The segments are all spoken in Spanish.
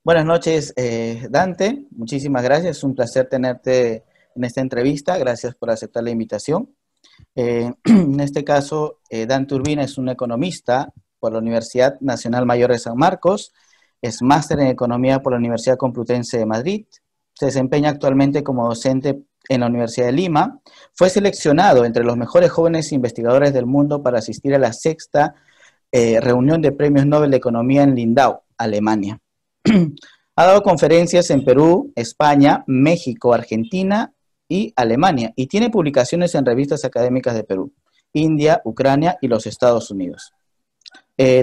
Buenas noches, Dante. Muchísimas gracias. Es un placer tenerte en esta entrevista. Gracias por aceptar la invitación. En este caso, Dante Urbina es un economista por la Universidad Nacional Mayor de San Marcos. Es máster en Economía por la Universidad Complutense de Madrid. Se desempeña actualmente como docente en la Universidad de Lima. Fue seleccionado entre los mejores jóvenes investigadores del mundo para asistir a la sexta reunión de premios Nobel de Economía en Lindau, Alemania. Ha dado conferencias en Perú, España, México, Argentina y Alemania, y tiene publicaciones en revistas académicas de Perú, India, Ucrania y los Estados Unidos.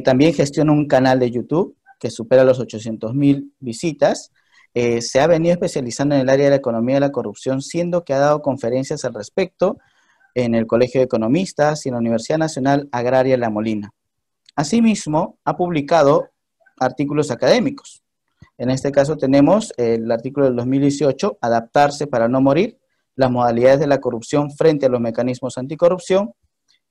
También gestiona un canal de YouTube que supera los 800.000 visitas. Se ha venido especializando en el área de la economía y la corrupción, siendo que ha dado conferencias al respecto en el Colegio de Economistas y en la Universidad Nacional Agraria La Molina. Asimismo, ha publicado artículos académicos. En este caso tenemos el artículo del 2018, Adaptarse para no morir, las modalidades de la corrupción frente a los mecanismos anticorrupción,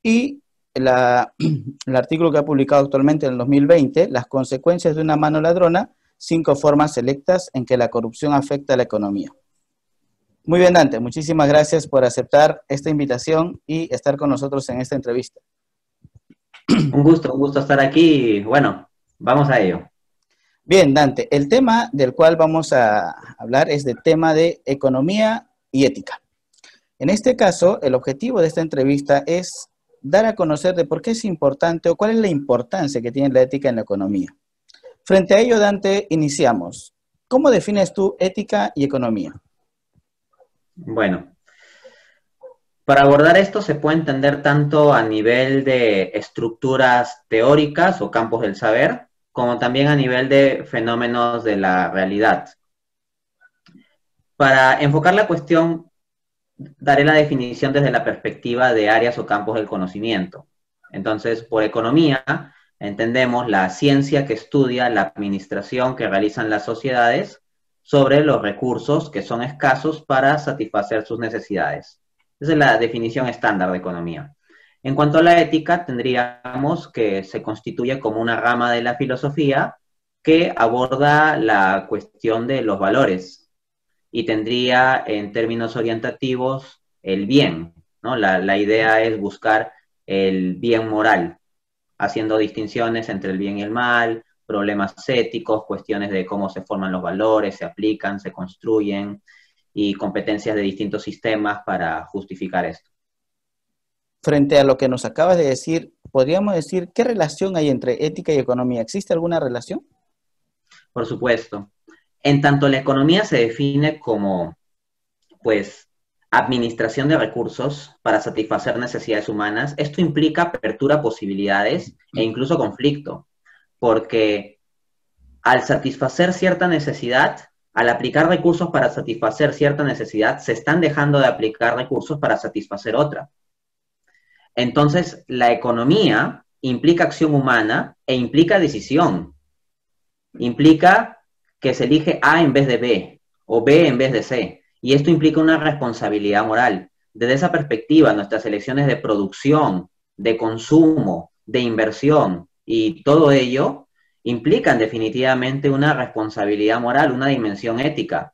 y el artículo que ha publicado actualmente en el 2020, Las consecuencias de una mano ladrona, 5 formas selectas en que la corrupción afecta a la economía. Muy bien, Dante, muchísimas gracias por aceptar esta invitación y estar con nosotros en esta entrevista. Un gusto estar aquí. Bueno, vamos a ello. Bien, Dante, el tema del cual vamos a hablar es del tema de economía y ética. En este caso, el objetivo de esta entrevista es dar a conocer de por qué es importante o cuál es la importancia que tiene la ética en la economía. Frente a ello, Dante, iniciamos. ¿Cómo defines tú ética y economía? Bueno, para abordar esto se puede entender tanto a nivel de estructuras teóricas o campos del saber, como también a nivel de fenómenos de la realidad. Para enfocar la cuestión, daré la definición desde la perspectiva de áreas o campos del conocimiento. Entonces, por economía, entendemos la ciencia que estudia la administración que realizan las sociedades sobre los recursos que son escasos para satisfacer sus necesidades. Esa es la definición estándar de economía. En cuanto a la ética, tendríamos que se constituye como una rama de la filosofía que aborda la cuestión de los valores y tendría en términos orientativos el bien, ¿no? La idea es buscar el bien moral, haciendo distinciones entre el bien y el mal, problemas éticos, cuestiones de cómo se forman los valores, se aplican, se construyen, y competencias de distintos sistemas para justificar esto. Frente a lo que nos acabas de decir, ¿podríamos decir qué relación hay entre ética y economía? ¿Existe alguna relación? Por supuesto. En tanto la economía se define como, pues, administración de recursos para satisfacer necesidades humanas, esto implica apertura a posibilidades e incluso conflicto, porque al satisfacer cierta necesidad, al aplicar recursos para satisfacer cierta necesidad, se están dejando de aplicar recursos para satisfacer otra. Entonces, la economía implica acción humana e implica decisión. Implica que se elige A en vez de B o B en vez de C. Y esto implica una responsabilidad moral. Desde esa perspectiva, nuestras elecciones de producción, de consumo, de inversión y todo ello implican definitivamente una responsabilidad moral, una dimensión ética,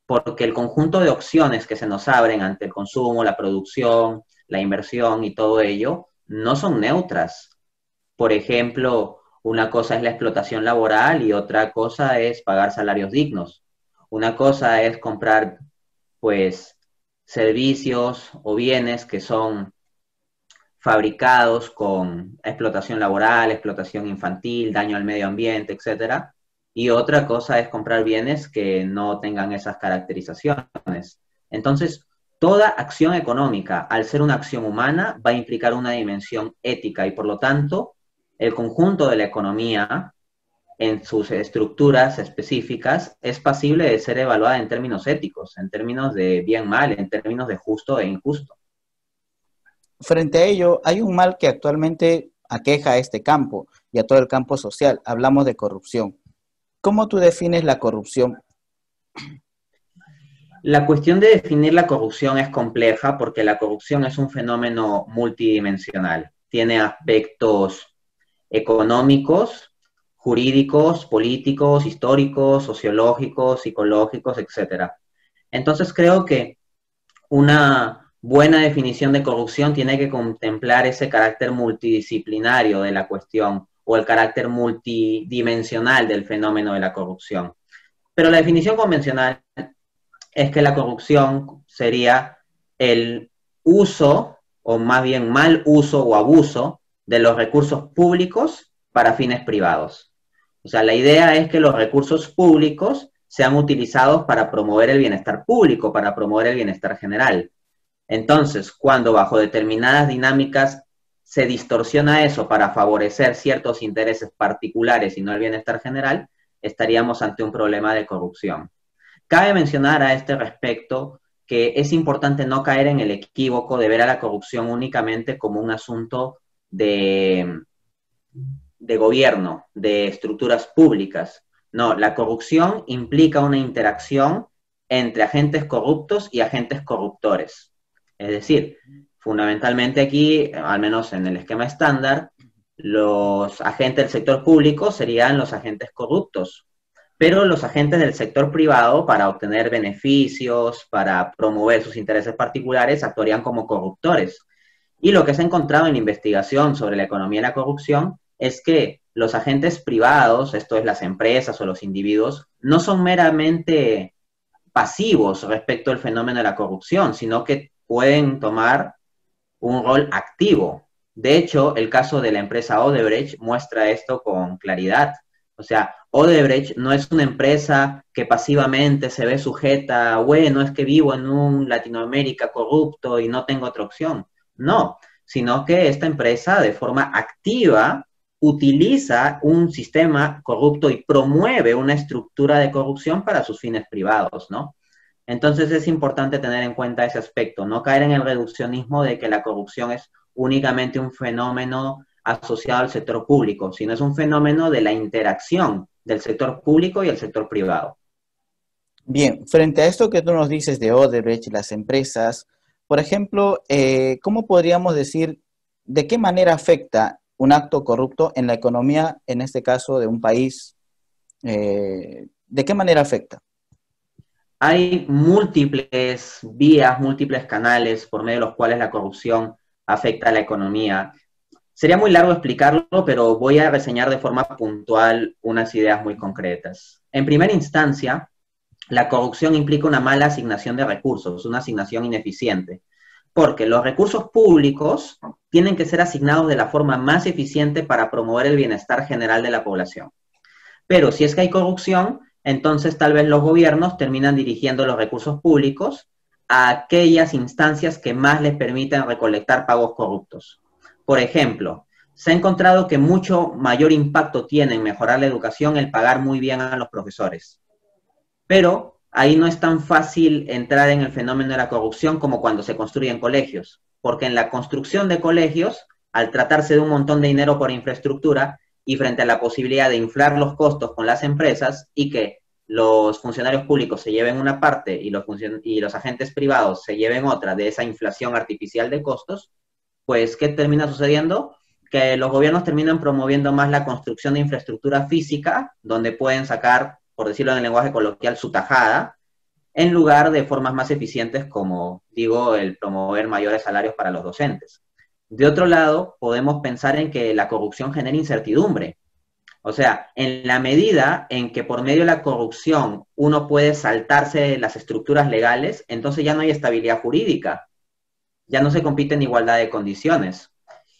porque el conjunto de opciones que se nos abren ante el consumo, la producción, la inversión y todo ello, no son neutras. Por ejemplo, una cosa es la explotación laboral y otra cosa es pagar salarios dignos. Una cosa es comprar, pues, servicios o bienes que son fabricados con explotación laboral, explotación infantil, daño al medio ambiente, etcétera. Y otra cosa es comprar bienes que no tengan esas caracterizaciones. Entonces, toda acción económica, al ser una acción humana, va a implicar una dimensión ética y, por lo tanto, el conjunto de la economía, en sus estructuras específicas, es pasible de ser evaluada en términos éticos, en términos de bien-mal, en términos de justo e injusto. Frente a ello, hay un mal que actualmente aqueja a este campo y a todo el campo social. Hablamos de corrupción. ¿Cómo tú defines la corrupción? La cuestión de definir la corrupción es compleja porque la corrupción es un fenómeno multidimensional. Tiene aspectos económicos, jurídicos, políticos, históricos, sociológicos, psicológicos, etc. Entonces creo que una buena definición de corrupción tiene que contemplar ese carácter multidisciplinario de la cuestión o el carácter multidimensional del fenómeno de la corrupción. Pero la definición convencional es que la corrupción sería el uso, o más bien mal uso o abuso, de los recursos públicos para fines privados. O sea, la idea es que los recursos públicos sean utilizados para promover el bienestar público, para promover el bienestar general. Entonces, cuando bajo determinadas dinámicas se distorsiona eso para favorecer ciertos intereses particulares y no el bienestar general, estaríamos ante un problema de corrupción. Cabe mencionar a este respecto que es importante no caer en el equívoco de ver a la corrupción únicamente como un asunto de gobierno, de estructuras públicas. No, la corrupción implica una interacción entre agentes corruptos y agentes corruptores. Es decir, fundamentalmente aquí, al menos en el esquema estándar, los agentes del sector público serían los agentes corruptos, pero los agentes del sector privado, para obtener beneficios, para promover sus intereses particulares, actuarían como corruptores. Y lo que se ha encontrado en la investigación sobre la economía y la corrupción es que los agentes privados, esto es las empresas o los individuos, no son meramente pasivos respecto al fenómeno de la corrupción, sino que pueden tomar un rol activo. De hecho, el caso de la empresa Odebrecht muestra esto con claridad. O sea, Odebrecht no es una empresa que pasivamente se ve sujeta, bueno, es que vivo en un Latinoamérica corrupto y no tengo otra opción. No, sino que esta empresa de forma activa utiliza un sistema corrupto y promueve una estructura de corrupción para sus fines privados, ¿no? Entonces es importante tener en cuenta ese aspecto, no caer en el reduccionismo de que la corrupción es únicamente un fenómeno asociado al sector público, sino es un fenómeno de la interacción del sector público y el sector privado. Bien, frente a esto que tú nos dices de Odebrecht y las empresas, por ejemplo, ¿cómo podríamos decir de qué manera afecta un acto corrupto en la economía, en este caso de un país? ¿De qué manera afecta? Hay múltiples vías, múltiples canales por medio de los cuales la corrupción afecta a la economía. Sería muy largo explicarlo, pero voy a reseñar de forma puntual unas ideas muy concretas. En primera instancia, la corrupción implica una mala asignación de recursos, una asignación ineficiente, porque los recursos públicos tienen que ser asignados de la forma más eficiente para promover el bienestar general de la población. Pero si es que hay corrupción, entonces tal vez los gobiernos terminan dirigiendo los recursos públicos a aquellas instancias que más les permiten recolectar pagos corruptos. Por ejemplo, se ha encontrado que mucho mayor impacto tiene en mejorar la educación el pagar muy bien a los profesores. Pero ahí no es tan fácil entrar en el fenómeno de la corrupción como cuando se construyen colegios, porque en la construcción de colegios, al tratarse de un montón de dinero por infraestructura y frente a la posibilidad de inflar los costos con las empresas y que los funcionarios públicos se lleven una parte y los agentes privados se lleven otra de esa inflación artificial de costos, pues ¿qué termina sucediendo? Que los gobiernos terminan promoviendo más la construcción de infraestructura física, donde pueden sacar, por decirlo en el lenguaje coloquial, su tajada, en lugar de formas más eficientes como, digo, el promover mayores salarios para los docentes. De otro lado, podemos pensar en que la corrupción genera incertidumbre. O sea, en la medida en que por medio de la corrupción uno puede saltarse las estructuras legales, entonces ya no hay estabilidad jurídica, ya no se compite en igualdad de condiciones.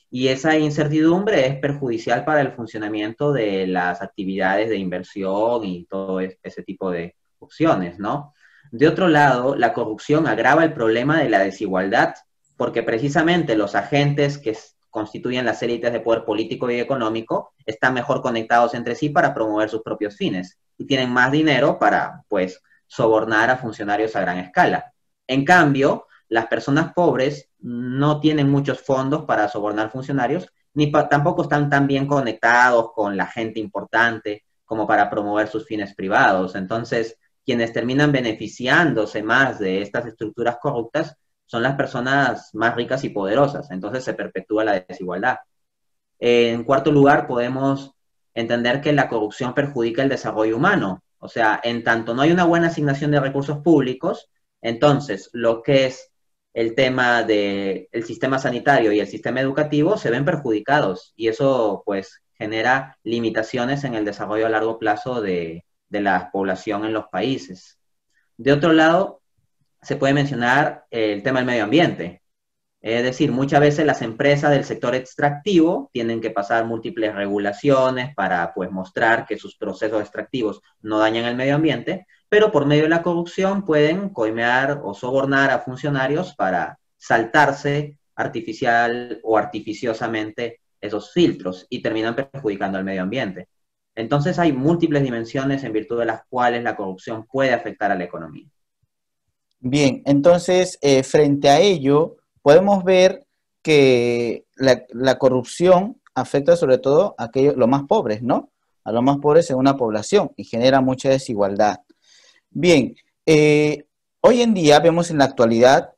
Y esa incertidumbre es perjudicial para el funcionamiento de las actividades de inversión y todo ese tipo de opciones, ¿no? De otro lado, la corrupción agrava el problema de la desigualdad, porque precisamente los agentes que constituyen las élites de poder político y económico están mejor conectados entre sí para promover sus propios fines y tienen más dinero para, pues, sobornar a funcionarios a gran escala. En cambio, las personas pobres no tienen muchos fondos para sobornar funcionarios, ni tampoco están tan bien conectados con la gente importante como para promover sus fines privados. Entonces, quienes terminan beneficiándose más de estas estructuras corruptas son las personas más ricas y poderosas. Entonces se perpetúa la desigualdad. En cuarto lugar, podemos entender que la corrupción perjudica el desarrollo humano. O sea, en tanto no hay una buena asignación de recursos públicos, entonces lo que es el tema del sistema sanitario y el sistema educativo se ven perjudicados y eso pues genera limitaciones en el desarrollo a largo plazo de la población en los países. De otro lado, se puede mencionar el tema del medio ambiente. Es decir, muchas veces las empresas del sector extractivo tienen que pasar múltiples regulaciones para pues, mostrar que sus procesos extractivos no dañan el medio ambiente, pero por medio de la corrupción pueden coimear o sobornar a funcionarios para saltarse artificial o artificiosamente esos filtros y terminan perjudicando al medio ambiente. Entonces hay múltiples dimensiones en virtud de las cuales la corrupción puede afectar a la economía. Bien, entonces, frente a ello, podemos ver que la corrupción afecta sobre todo a aquellos, los más pobres, ¿no? A los más pobres en una población y genera mucha desigualdad. Bien, hoy en día vemos en la actualidad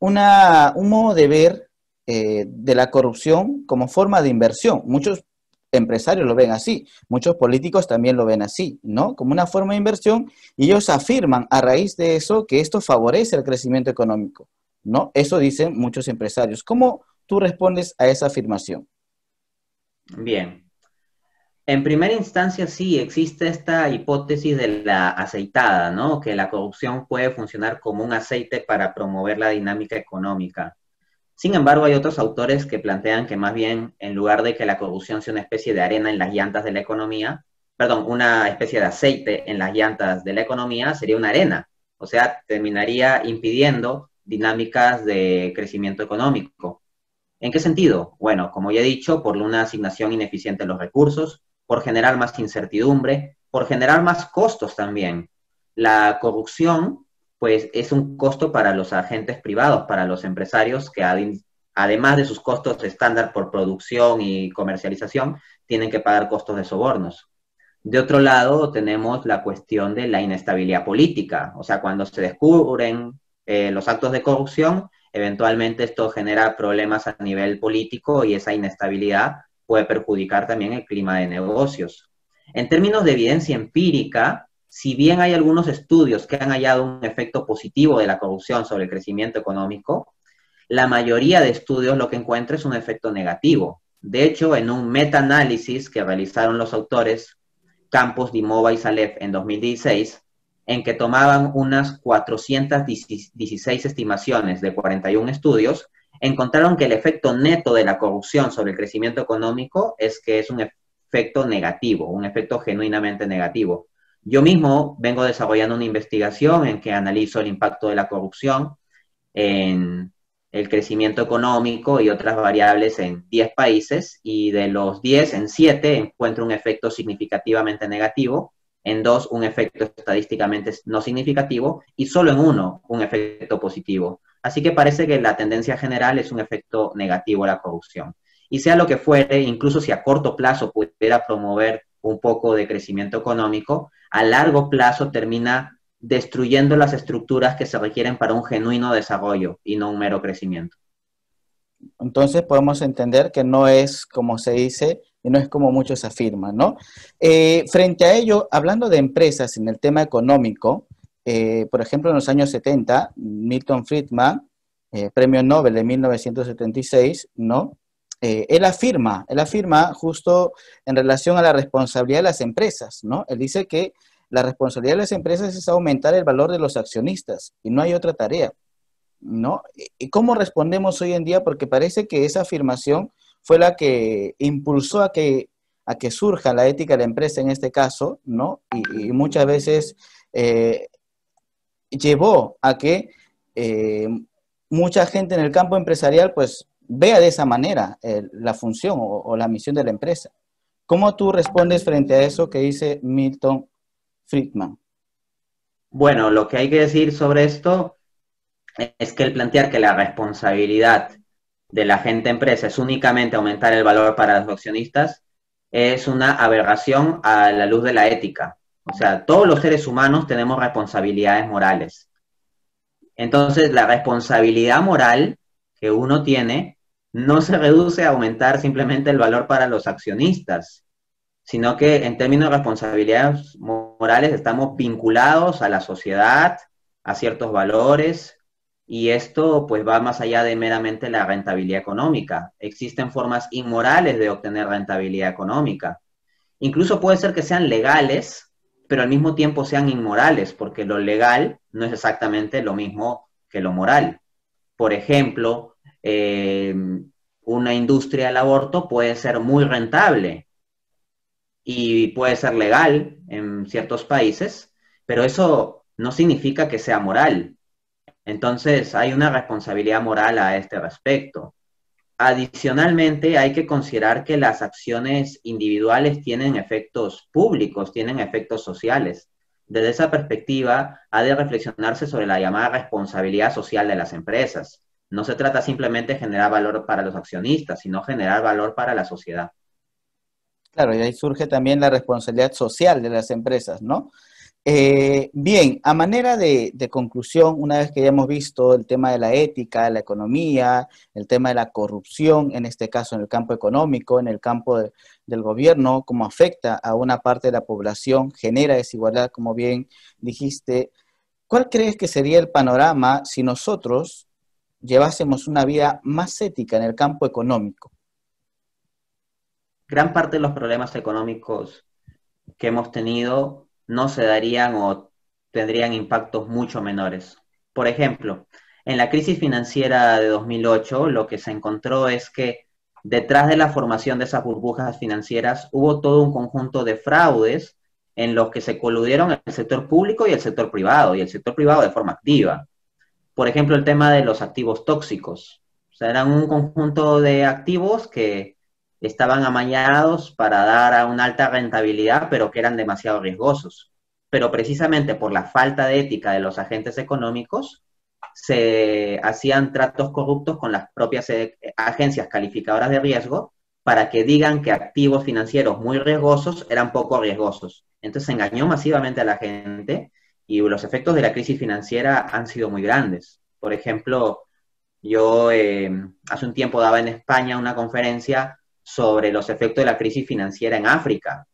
un modo de ver de la corrupción como forma de inversión. Muchos empresarios lo ven así, muchos políticos también lo ven así, ¿no? Como una forma de inversión y ellos afirman a raíz de eso que esto favorece el crecimiento económico, ¿no? Eso dicen muchos empresarios. ¿Cómo tú respondes a esa afirmación? Bien. En primera instancia, sí, existe esta hipótesis de la aceitada, ¿no? Que la corrupción puede funcionar como un aceite para promover la dinámica económica. Sin embargo, hay otros autores que plantean que más bien, en lugar de que la corrupción sea una especie de arena en las llantas de la economía, perdón, una especie de aceite en las llantas de la economía, sería una arena. O sea, terminaría impidiendo dinámicas de crecimiento económico. ¿En qué sentido? Bueno, como ya he dicho, por una asignación ineficiente de los recursos, por generar más incertidumbre, por generar más costos también. La corrupción, pues, es un costo para los agentes privados, para los empresarios que además de sus costos estándar por producción y comercialización, tienen que pagar costos de sobornos. De otro lado, tenemos la cuestión de la inestabilidad política, o sea, cuando se descubren los actos de corrupción, eventualmente esto genera problemas a nivel político y esa inestabilidad puede perjudicar también el clima de negocios. En términos de evidencia empírica, si bien hay algunos estudios que han hallado un efecto positivo de la corrupción sobre el crecimiento económico, la mayoría de estudios lo que encuentra es un efecto negativo. De hecho, en un metaanálisis que realizaron los autores Campos, Dimova y Salef en 2016, en que tomaban unas 416 estimaciones de 41 estudios, encontraron que el efecto neto de la corrupción sobre el crecimiento económico es que es un efecto negativo, un efecto genuinamente negativo. Yo mismo vengo desarrollando una investigación en que analizo el impacto de la corrupción en el crecimiento económico y otras variables en 10 países, y de los 10, en 7 encuentro un efecto significativamente negativo, en 2 un efecto estadísticamente no significativo, y solo en 1 un efecto positivo. Así que parece que la tendencia general es un efecto negativo a la corrupción. Y sea lo que fuere, incluso si a corto plazo pudiera promover un poco de crecimiento económico, a largo plazo termina destruyendo las estructuras que se requieren para un genuino desarrollo y no un mero crecimiento. Entonces podemos entender que no es como se dice y no es como muchos afirman, ¿no? Frente a ello, hablando de empresas en el tema económico, por ejemplo, en los años 70, Milton Friedman, premio Nobel de 1976, ¿no? Él afirma justo en relación a la responsabilidad de las empresas, ¿no? Él dice que la responsabilidad de las empresas es aumentar el valor de los accionistas y no hay otra tarea, ¿no? ¿Y cómo respondemos hoy en día? Porque parece que esa afirmación fue la que impulsó a que surja la ética de la empresa en este caso, ¿no? Y muchas veces llevó a que mucha gente en el campo empresarial pues vea de esa manera la función o la misión de la empresa. ¿Cómo tú respondes frente a eso que dice Milton Friedman? Bueno, lo que hay que decir sobre esto es que el plantear que la responsabilidad de la agente empresa es únicamente aumentar el valor para los accionistas es una aberración a la luz de la ética. O sea, todos los seres humanos tenemos responsabilidades morales. Entonces, la responsabilidad moral que uno tiene no se reduce a aumentar simplemente el valor para los accionistas, sino que en términos de responsabilidades morales estamos vinculados a la sociedad, a ciertos valores, y esto pues va más allá de meramente la rentabilidad económica. Existen formas inmorales de obtener rentabilidad económica. Incluso puede ser que sean legales, pero al mismo tiempo sean inmorales, porque lo legal no es exactamente lo mismo que lo moral. Por ejemplo, una industria del aborto puede ser muy rentable y puede ser legal en ciertos países, pero eso no significa que sea moral. Entonces, hay una responsabilidad moral a este respecto. Adicionalmente, hay que considerar que las acciones individuales tienen efectos públicos, tienen efectos sociales. Desde esa perspectiva, ha de reflexionarse sobre la llamada responsabilidad social de las empresas. No se trata simplemente de generar valor para los accionistas, sino generar valor para la sociedad. Claro, y ahí surge también la responsabilidad social de las empresas, ¿no? Bien, a manera de conclusión, una vez que ya hemos visto el tema de la ética, la economía, el tema de la corrupción, en este caso en el campo económico, en el campo del gobierno, cómo afecta a una parte de la población, genera desigualdad, como bien dijiste, ¿cuál crees que sería el panorama si nosotros llevásemos una vida más ética en el campo económico? Gran parte de los problemas económicos que hemos tenido no se darían o tendrían impactos mucho menores. Por ejemplo, en la crisis financiera de 2008, lo que se encontró es que detrás de la formación de esas burbujas financieras hubo todo un conjunto de fraudes en los que se coludieron el sector público y el sector privado de forma activa. Por ejemplo, el tema de los activos tóxicos. O sea, eran un conjunto de activos que estaban amañados para dar a una alta rentabilidad, pero que eran demasiado riesgosos. Pero precisamente por la falta de ética de los agentes económicos, se hacían tratos corruptos con las propias agencias calificadoras de riesgo para que digan que activos financieros muy riesgosos eran poco riesgosos. Entonces se engañó masivamente a la gente y los efectos de la crisis financiera han sido muy grandes. Por ejemplo, yo hace un tiempo daba en España una conferencia sobre los efectos de la crisis financiera en África.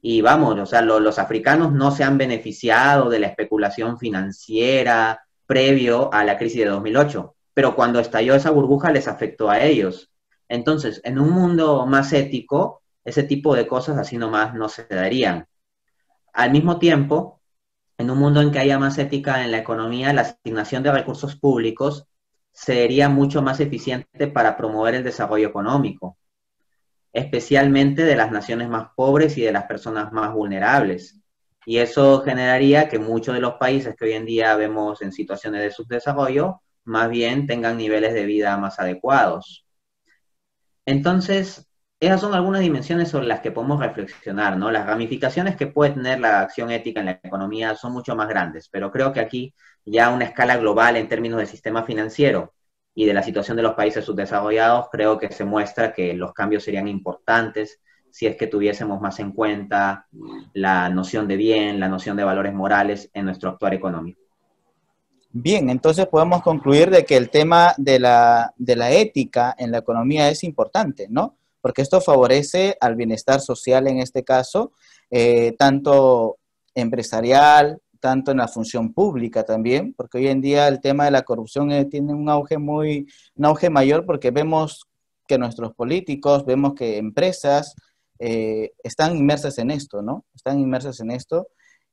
Y vamos, o sea, los africanos no se han beneficiado de la especulación financiera previo a la crisis de 2008, pero cuando estalló esa burbuja les afectó a ellos. Entonces, en un mundo más ético, ese tipo de cosas así nomás no se darían. Al mismo tiempo, en un mundo en que haya más ética en la economía, la asignación de recursos públicos sería mucho más eficiente para promover el desarrollo económico, especialmente de las naciones más pobres y de las personas más vulnerables. Y eso generaría que muchos de los países que hoy en día vemos en situaciones de subdesarrollo, más bien tengan niveles de vida más adecuados. Entonces, esas son algunas dimensiones sobre las que podemos reflexionar, ¿no? Las ramificaciones que puede tener la acción ética en la economía son mucho más grandes, pero creo que aquí ya a una escala global en términos del sistema financiero y de la situación de los países subdesarrollados, creo que se muestra que los cambios serían importantes si es que tuviésemos más en cuenta la noción de bien, la noción de valores morales en nuestro actuar económico. Bien, entonces podemos concluir de que el tema de la ética en la economía es importante, ¿no? Porque esto favorece al bienestar social en este caso, tanto empresarial, tanto en la función pública también, porque hoy en día el tema de la corrupción tiene un auge mayor porque vemos que nuestros políticos, vemos que empresas están inmersas en esto, ¿no? Están inmersas en esto.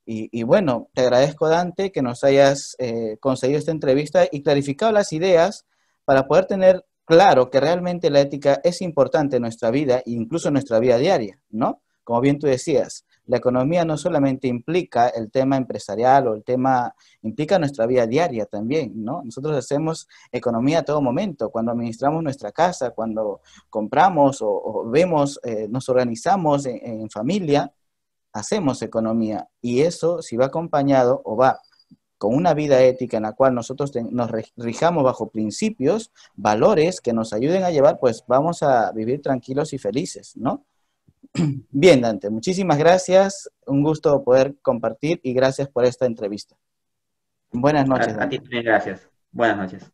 Y bueno, te agradezco, Dante, que nos hayas conseguido esta entrevista y clarificado las ideas para poder tener claro que realmente la ética es importante en nuestra vida, incluso en nuestra vida diaria, ¿no? Como bien tú decías, la economía no solamente implica el tema empresarial o el tema, implica nuestra vida diaria también, ¿no? Nosotros hacemos economía a todo momento, cuando administramos nuestra casa, cuando compramos o vemos, nos organizamos en familia, hacemos economía y eso si va acompañado o va con una vida ética en la cual nosotros nos rijamos bajo principios, valores que nos ayuden a llevar, pues vamos a vivir tranquilos y felices, ¿no? Bien, Dante, muchísimas gracias, un gusto poder compartir y gracias por esta entrevista. Buenas noches, A ti Dante. también, gracias. Buenas noches.